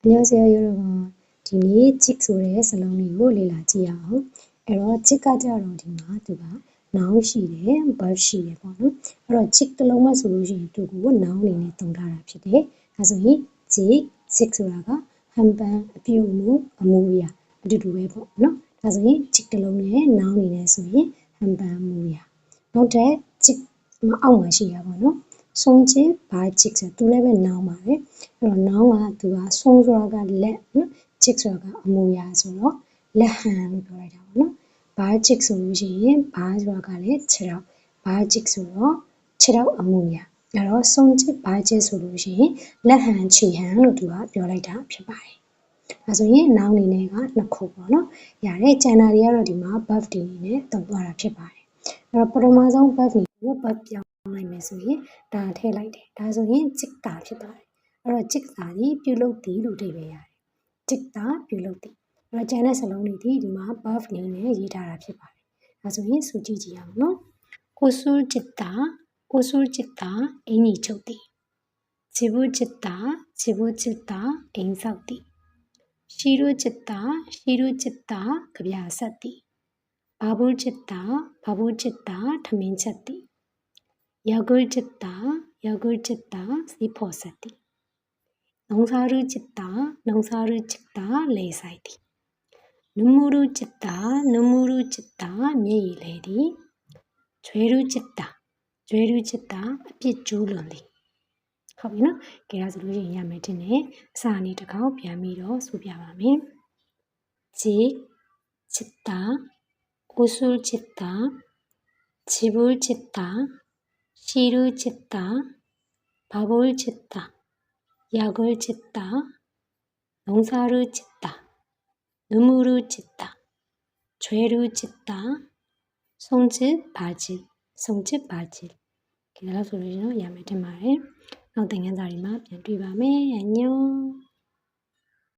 안녕하세요 여러분.ဒီနေ့ chick ဆိုတဲ့စလုံးလေးကိုလေ့လာကြည့်ရအောင်. အဲ့တော့ chick ကကြတော့ဒီမှာသူက noun ရှိတယ် verb ရှိတယ်ပေါ့နော်. အဲ့တော့ chick တစ်လုံးမှဆိုလို့ရှိရင်သူ့ကို noun အနေနဲ့သုံးထားတာဖြစ်တယ်. ဒါဆိုရင် chick ဆိုတာက ဟန်ပန်အပြုအမူအမူအရာအတူတူပဲပေါ့နော်. ဒါဆိုရင် chick တစ်လုံးနဲ့ noun အနေနဲ့ဆိုရင် ဟန်ပန်အမူအရာ. နောက်ထပ် chick အောက်မှာရှိတာပေါ့နော်. ဆုံးချစ် bar chick ဆိုသူလည်းပဲ noun ပါပဲ. အဲ့တော့ noun ကသူက ဆုံးဆိုတာကလက် chick ဆိုတာကအမူအရာဆိုတော့ လက်ဟန်လို့ပြောလိုက်တာပေါ့နော်. bar chick ဆိုလို့ရှိရင် bar ဆိုတာကလည်းခြေထောက် bar chick ဆိုတော့ခြေထောက်အမူအရာ. အဲ့တော့ ဆုံးချစ် bar chick ဆိုလို့ရှိရင် လက်ဟန်ခြေဟန်လို့သူကပြောလိုက်တာဖြစ်ပါတယ်. ဒါဆိုရင် noun အနေနဲ့က 2ခုပေါ့နော်. ရတယ် ကျန်တာတွေကတော့ဒီမှာ verb တွေအနေနဲ့သုံးသွားတာဖြစ်ပါတယ်. အဲ့တော့ ပထမဆုံး verb တွေကို verb ပြောင်းလိုက်မယ်ဆိုရင် ဒါထည့်လိုက်တယ်. ဒါဆိုရင် chick တာဖြစ်သွားတယ်. အဲ့တော့ chick တာသည်ပြုလုပ်သည်လို့အဓိပ္ပာယ်ရတယ်. chick တာပြုလုပ်သည်. အဲ့တော့ ကျန်တဲ့စလုံးတွေဒီမှာ verb အနေနဲ့ရေးထားတာဖြစ်ပါတယ်. ဒါဆိုရင် ဆိုကြည့်ကြည့်အောင်နော်. 고술짓다, 고술짓다, 애니초디. 지부짓다, 지부짓다, 앵사디. 시루짓다, 시루짓다, 급야사디. 바불짓다, 바불짓다, 타민차디. 약을짓다, 약을짓다, 시포사디. 농사를 짓다, 농사를 짓다, 레사이디. 눈물을 짓다, 눈물을 짓다, 메이레디. 죄를 짓다, 죄를 짓다, 빗줄런디. ဟုတ်ပြီနော်. ကဲဒါဆိုလို့ရှိရင်ရမယ်တင်တယ်. အစာအနေတစ်ခေါက်ပြန်ပြီးတော့ဆိုပြပါမယ်. 집, 짓다, 옷을 짓다, 집을 짓다, 시를 짓다, 밥을 짓다, 약을 짓다, 농사를 짓다, 눈물을 짓다, 죄를 짓다, 손짓 바질, 손짓 바질. 기다려 소리로 야매 tema. နောက်သင်ခန်းစာတွေမှာပြန်တွေ့ပါမယ်. 안녕.